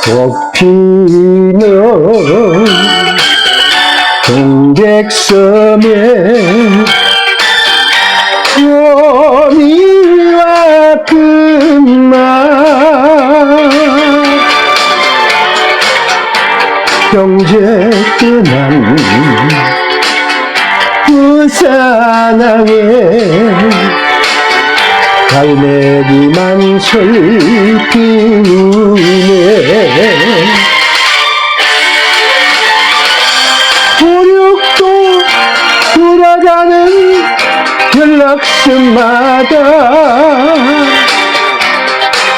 꽃피는 동백섬에 어미와 그만 형제 떠난 그 사랑에 갈매기만 슬피네. 보육도 돌아가는 연락선마다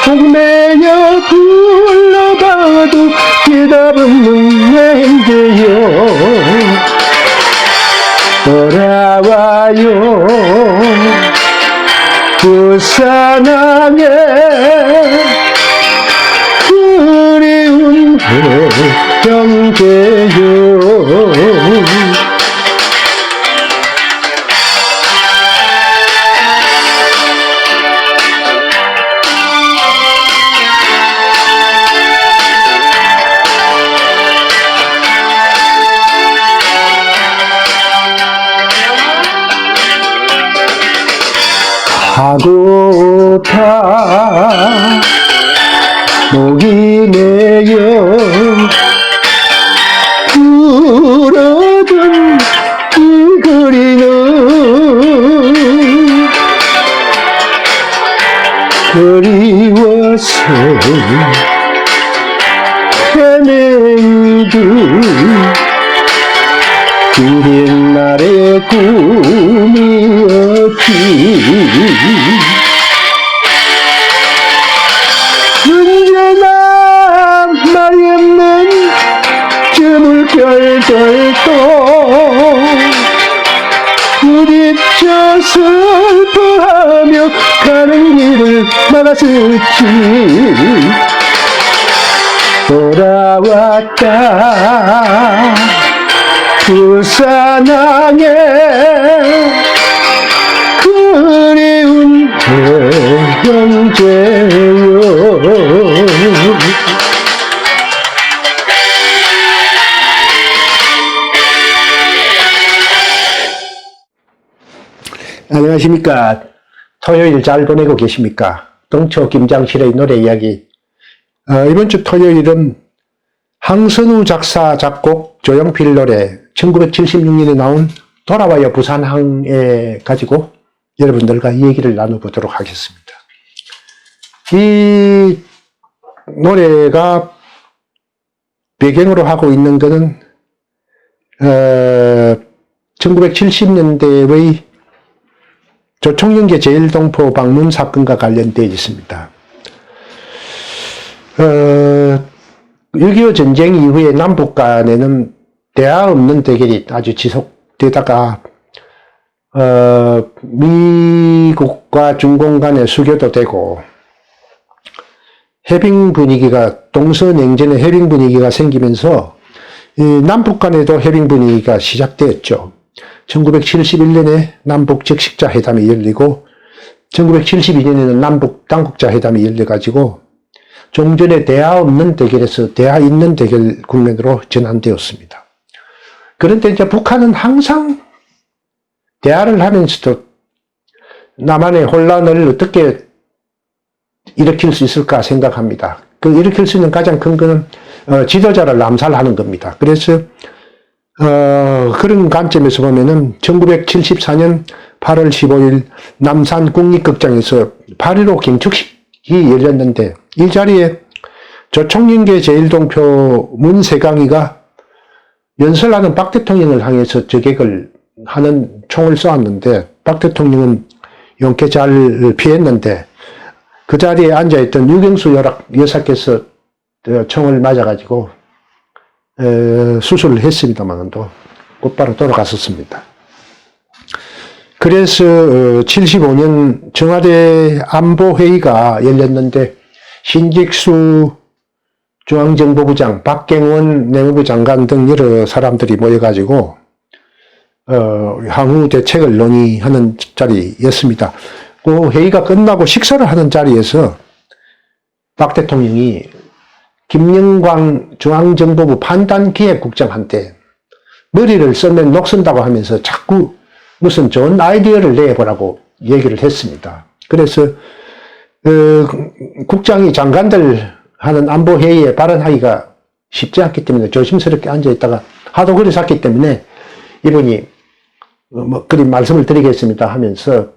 목매여 불러봐도 대답은 없는데요. 돌아와요 그 사랑에 그리운 형제요. 하고파 목이 메여 울어둔 이 거리는 그리워서 헤매이듯 그린 날의 꿈이었지. 언제나 말이 없는 저 물결들도 부딪혀 슬퍼하며 가는 길을 막았었지. 돌아왔다 그 사랑에 그리운 형제요. 안녕하십니까. 토요일 잘 보내고 계십니까? 동초 김장실의 노래 이야기. 이번 주 토요일은 황선우 작사 작곡 조용필 노래 1976년에 나온 돌아와요 부산항에 가지고 여러분들과 얘기를 나눠보도록 하겠습니다. 이 노래가 배경으로 하고 있는 것은 1970년대의 조총련계 제1동포 방문 사건과 관련되어 있습니다. 6.25 전쟁 이후에 남북 간에는 대화 없는 대결이 아주 지속되다가 미국과 중공 간의 수교도 되고 해빙 분위기가 동서냉전의 해빙 분위기가 생기면서 남북 간에도 해빙 분위기가 시작되었죠. 1971년에 남북 적식자 회담이 열리고 1972년에는 남북 당국자 회담이 열려가지고 종전의 대화 없는 대결에서 대화 있는 대결 국면으로 전환되었습니다. 그런데 이제 북한은 항상 대화를 하면서도 남한의 혼란을 어떻게 일으킬 수 있을까 생각합니다. 그 일으킬 수 있는 가장 큰 거는 지도자를 암살하는 겁니다. 그래서 그런 관점에서 보면은 1974년 8월 15일 남산 국립극장에서 8.15 경축식이 열렸는데 이 자리에 조총련계 제1동표 문세강이가 연설하는 박 대통령을 향해서 저격을 하는 총을 쏘았는데 박 대통령은 용케 잘 피했는데 그 자리에 앉아있던 유경수 여사께서 총을 맞아가지고 수술을 했습니다만도 곧바로 돌아갔었습니다. 그래서 75년 청와대 안보회의가 열렸는데 신직수 중앙정보부장, 박경원 내무부 장관 등 여러 사람들이 모여가지고 향후 대책을 논의하는 자리였습니다. 그 회의가 끝나고 식사를 하는 자리에서 박 대통령이 김영광 중앙정보부 판단기획국장한테 머리를 쓰면 녹슨다고 하면서 자꾸 무슨 좋은 아이디어를 내보라고 얘기를 했습니다. 그래서 국장이 장관들 하는 안보회의에 발언하기가 쉽지 않기 때문에 조심스럽게 앉아있다가 하도 그랬었기 때문에 이분이 그리 말씀을 드리겠습니다 하면서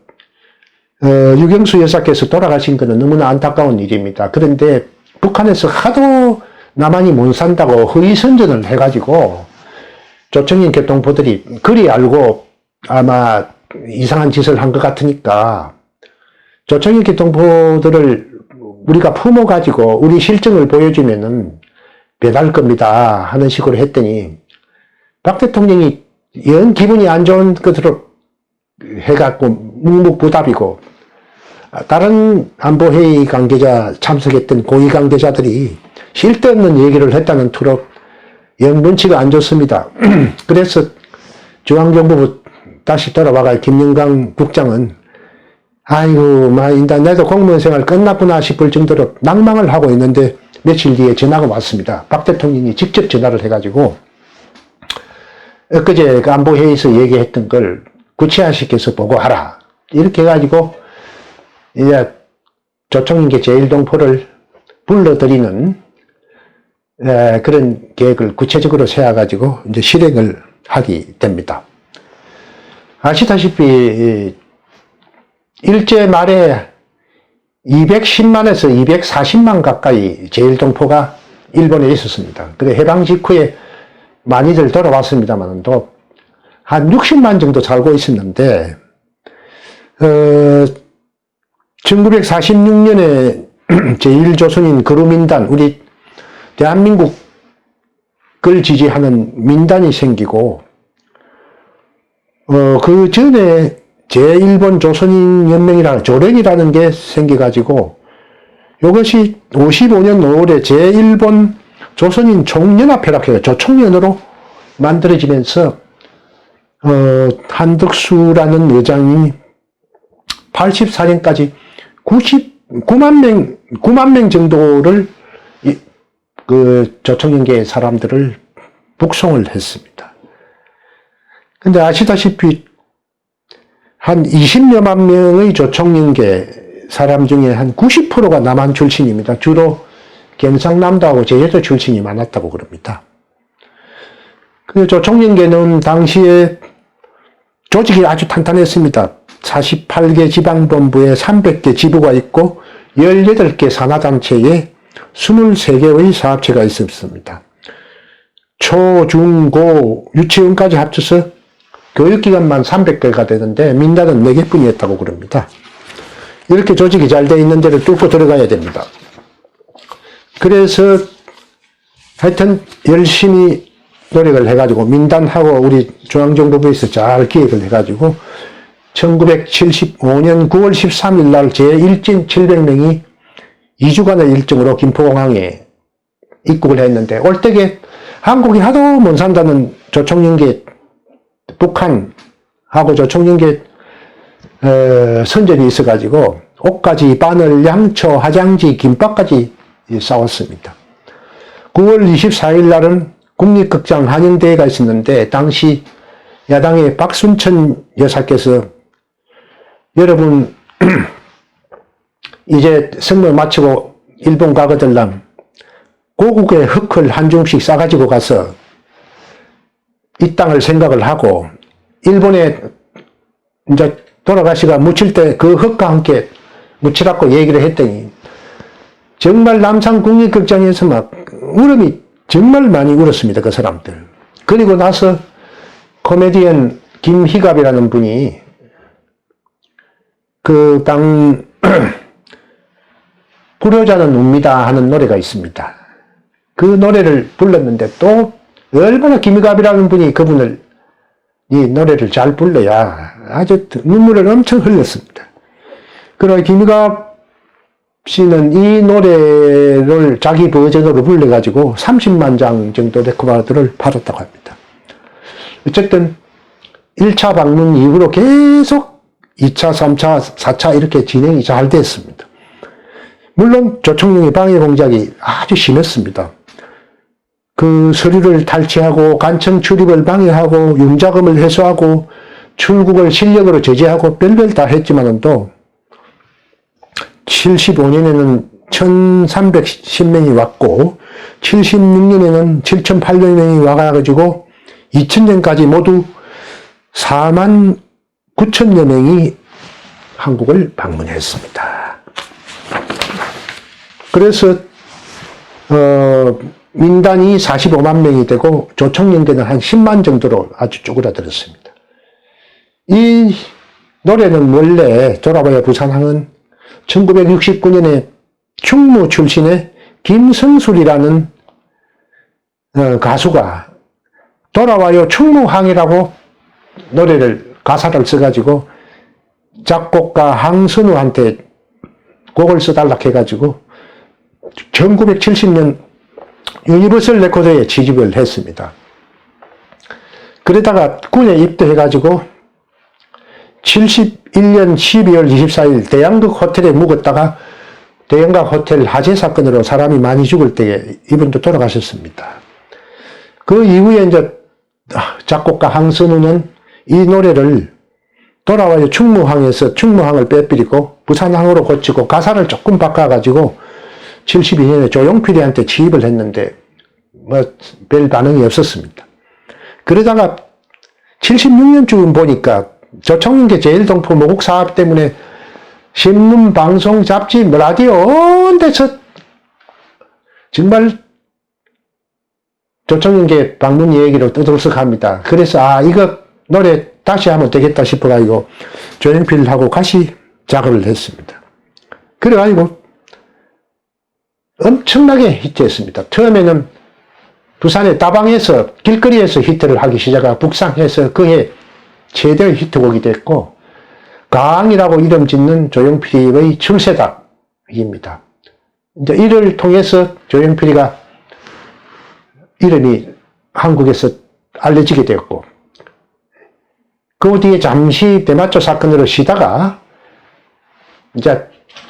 유경수 여사께서 돌아가신 것은 너무나 안타까운 일입니다. 그런데 북한에서 하도 남한이 못 산다고 허위선전을 해가지고 조청인 교통포들이 그리 알고 아마 이상한 짓을 한 것 같으니까 조청인 교통포들을 우리가 품어가지고 우리 실정을 보여주면은 배달 겁니다 하는 식으로 했더니 박 대통령이 영 기분이 안 좋은 것으로 해갖고 묵묵부답이고 다른 안보회의 관계자 참석했던 고위 관계자들이 쓸데없는 얘기를 했다는 투로 영문치가 안 좋습니다. 그래서 중앙정보부 다시 돌아와가 김영광 국장은 아이고 나도 공무원 생활 끝났구나 싶을 정도로 낭망을 하고 있는데 며칠 뒤에 전화가 왔습니다. 박 대통령이 직접 전화를 해가지고 엊그제 그 안보회의에서 얘기했던 걸 구체화시켜서 보고하라 이렇게 해가지고 이제 조총인계 제1동포를 불러들이는 그런 계획을 구체적으로 세워가지고 이제 실행을 하게 됩니다. 아시다시피 일제 말에 210만에서 240만 가까이 제1동포가 일본에 있었습니다. 그래 해방 직후에 많이들 돌아왔습니다만 또 한 60만 정도 살고 있었는데 1946년에 제1조선인 거루민단 우리 대한민국을 지지하는 민단이 생기고 그 전에 제1본 조선인 연맹이라는 조력이라는 게 생겨가지고 이것이 55년 5월에 제1본 조선인 총연합회라고 해요. 조총연으로 만들어지면서 한덕수라는 의장이 84년까지 9만 명 정도를 그 조총연계 사람들을 북송을 했습니다. 근데 아시다시피 한 20여만 명의 조총연계 사람 중에 한 90%가 남한 출신입니다. 주로 경상남도하고 제주도 출신이 많았다고 그럽니다. 그 조총연계는 당시에 조직이 아주 탄탄했습니다. 48개 지방본부에 300개 지부가 있고 18개 산하단체에 23개의 사업체가 있었습니다. 초, 중, 고, 유치원까지 합쳐서 교육기관만 300개가 되는데 민단은 4개뿐이었다고 그럽니다. 이렇게 조직이 잘 돼 있는 데를 뚫고 들어가야 됩니다. 그래서 하여튼 열심히 노력을 해가지고 민단하고 우리 중앙정보부에서 잘 기획을 해가지고 1975년 9월 13일 날 제1진 700명이 2주간의 일정으로 김포공항에 입국을 했는데 올 때게 한국이 하도 못 산다는 조총연계 북한하고 조총연계 선전이 있어가지고 옷가지, 바늘, 양초, 화장지, 김밥까지 싸웠습니다. 9월 24일 날은 국립극장 한영대회가 있었는데 당시 야당의 박순천 여사께서 여러분 이제 선거 마치고 일본 가거들랑 고국의 흙을 한 줌씩 싸가지고 가서 이 땅을 생각을 하고 일본에 이제 돌아가시가 묻힐 때 그 흙과 함께 묻히라고 얘기를 했더니 정말 남산 국립극장에서 막 울음이 정말 많이 울었습니다. 그 사람들. 그리고 나서 코미디언 김희갑이라는 분이 그 당 불효자는 웁니다 하는 노래가 있습니다. 그 노래를 불렀는데 또 얼마나 김희갑이라는 분이 그분을 이 노래를 잘 불러야 아주 눈물을 엄청 흘렸습니다. 그러나 김희갑 씨는 이 노래를 자기 버전으로 불러가지고 30만 장 정도 레코드를 팔았다고 합니다. 어쨌든 1차 방문 이후로 계속 2차, 3차, 4차 이렇게 진행이 잘 됐습니다. 물론 조청룡의 방해 공작이 아주 심했습니다. 그 서류를 탈취하고 간청 출입을 방해하고 융자금을 회수하고 출국을 실력으로 제재하고 별별 다 했지만도 75년에는 1310명이 왔고 76년에는 7800명이 와가지고 2000년까지 모두 4만 9천여 명이 한국을 방문했습니다. 그래서 민단이 45만 명이 되고 조청년계는 한 10만 정도로 아주 쪼그라들었습니다. 이 노래는 원래 돌아봐야 부산항은 1969년에 충무 출신의 김성술이라는 가수가 돌아와요 충무항이라고 노래를 가사를 써가지고 작곡가 항선우한테 곡을 써달라 해가지고 1970년 유니버설 레코드에 취집을 했습니다. 그러다가 군에 입대해가지고 71년 12월 24일 대양극 호텔에 묵었다가 대양각 호텔 화재 사건으로 사람이 많이 죽을 때에 이분도 돌아가셨습니다. 그 이후에 이제 작곡가 항선우는 이 노래를 돌아와요 충무항에서 충무항을 빼버리고 부산항으로 고치고 가사를 조금 바꿔가지고 72년에 조용필이한테 취입을 했는데 별 반응이 없었습니다. 그러다가 76년쯤 보니까 조청년계 제1동포 모국 사업 때문에 신문, 방송, 잡지, 라디오 온 데서 정말 조청년계 방문 얘기로 떠들썩합니다. 그래서 이거 노래 다시 하면 되겠다 싶어가지고 조용필하고 같이 작업을 했습니다. 그래가지고 엄청나게 히트했습니다. 처음에는 부산의 다방에서 길거리에서 히트를 하기 시작하고 북상해서 그해 최대의 히트곡이 됐고 가항이라고 이름 짓는 조용필의 출세작입니다. 이제 이를 통해서 조용필이가 이름이 한국에서 알려지게 되었고 그 뒤에 잠시 대마초 사건으로 쉬다가 이제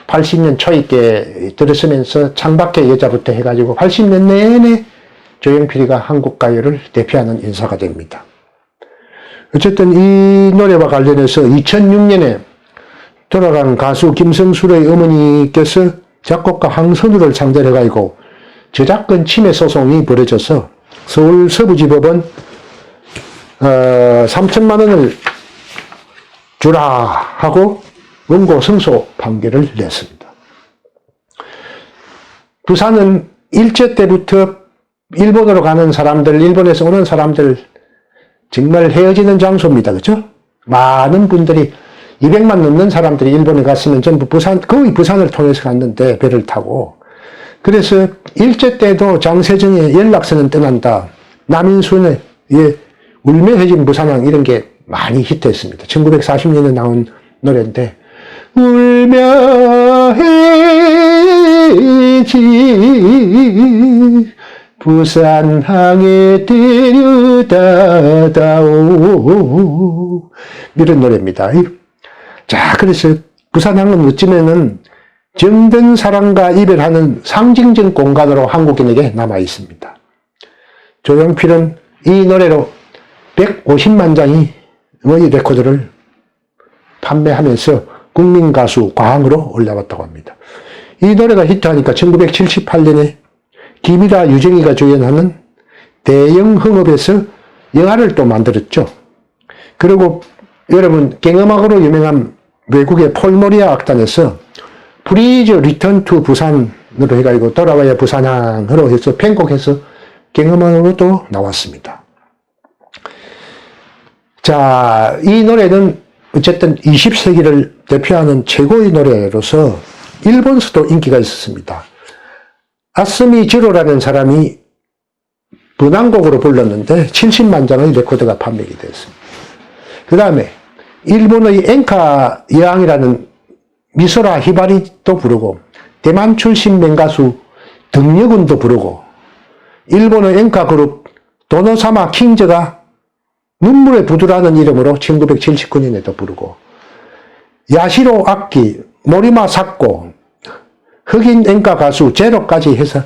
80년 초입기에 들어서면서 창밖의 여자부터 해가지고 80년 내내 조용필이가 한국 가요를 대표하는 인사가 됩니다. 어쨌든 이 노래와 관련해서 2006년에 돌아간 가수 김성술의 어머니께서 작곡가 항선우를 상대로 해가지고 저작권 침해 소송이 벌어져서 서울 서부지법은 3천만 원을 주라 하고 원고 승소 판결을 냈습니다. 부산은 일제 때부터 일본으로 가는 사람들, 일본에서 오는 사람들 정말 헤어지는 장소입니다. 그렇죠? 많은 분들이 200만 넘는 사람들이 일본에 갔으면 전부 거의 부산을 통해서 갔는데 배를 타고 그래서 일제 때도 장세정의 연락선은 떠난다. 남인순의 울며해진 부산항 이런 게 많이 히트했습니다. 1940년에 나온 노래인데 울며해지 부산항에 데려다다오 이런 노래입니다. 자, 그래서 부산항은 어쩌면은 정든 사람과 이별하는 상징적 공간으로 한국인에게 남아 있습니다. 조용필은 이 노래로 150만 장의 레코드를 판매하면서 국민가수 과항으로 올라왔다고 합니다. 이 노래가 히트하니까 1978년에 김일아, 유정이가 주연하는 대영흥업에서 영화를 또 만들었죠. 그리고 여러분 경음악으로 유명한 외국의 폴모리아 악단에서 Please Return to 부산으로 해가지고 돌아와야 부산항으로 해서 편곡해서 경음악으로도 나왔습니다. 자, 이 노래는 어쨌든 20세기를 대표하는 최고의 노래로서 일본에서도 인기가 있었습니다. 아스미 지로라는 사람이 번안곡으로 불렀는데 70만 장의 레코드가 판매가 되었습니다. 그 다음에 일본의 엔카 여왕이라는 미소라 히바리도 부르고 대만 출신 맹가수 등려군도 부르고 일본의 엔카 그룹 도노사마 킹즈가 눈물의 부두라는 이름으로 1979년에도 부르고 야시로 악기, 모리마 사코, 흑인演歌 가수 제로까지 해서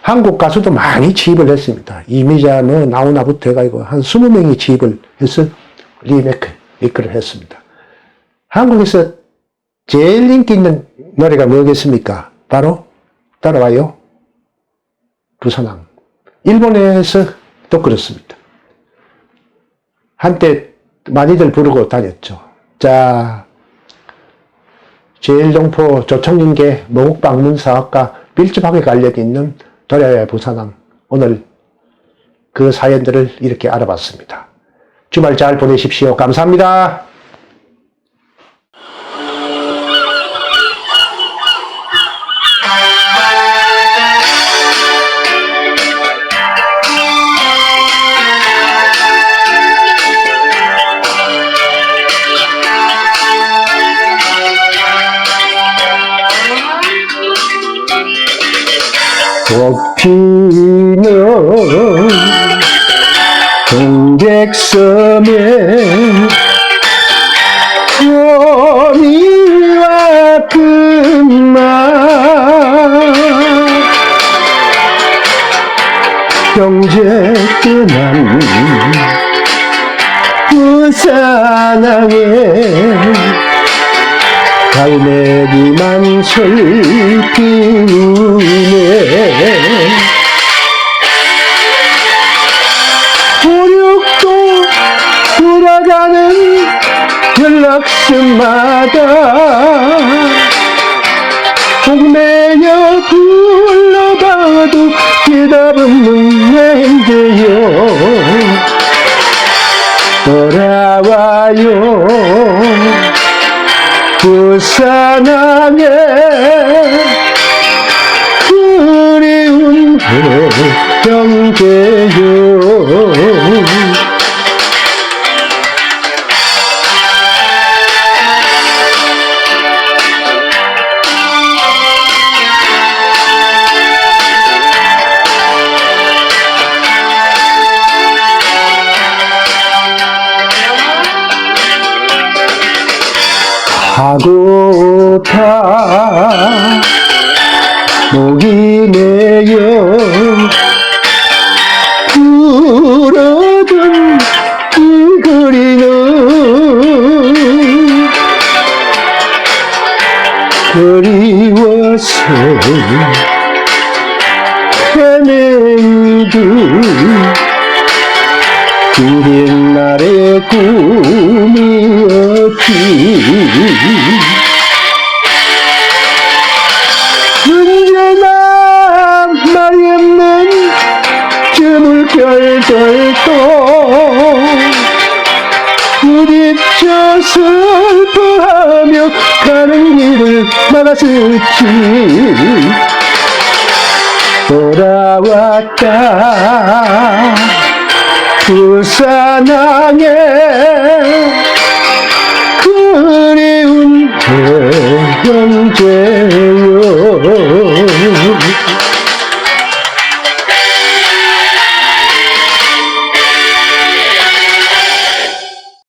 한국 가수도 많이 지입을 했습니다. 이미자 뭐 나오나부터 해가지고 한 20명이 지입을 해서 리메이크를 했습니다. 한국에서 제일 인기 있는 노래가 뭐겠습니까? 바로 따라와요. 부산항. 일본에서도 그렇습니다. 한때 많이들 부르고 다녔죠. 자, 제일동포 조청인계 모국방문사업과 밀접하게 관련있는 따라와요 부산항. 오늘 그 사연들을 이렇게 알아봤습니다. 주말 잘 보내십시오. 감사합니다. 꽃피는 동백섬에 호미와 금마 형제 떠난 부산항에 갈매기만 슬피우네 보륙도 돌아가는 연락선마다 목매여 불러봐도 대답은 웬데요 돌아와요 부산항에 그리운 형제요 가고파 목이 메여 불어둔 이 거리는 그리워서 헤매이듯 그린 날의 꿈이었지 언제나 말이 없는 저 물결들도 부딪혀 슬퍼하며 가는 길을 막았을지 돌아왔다 부산항에 그리운 형제요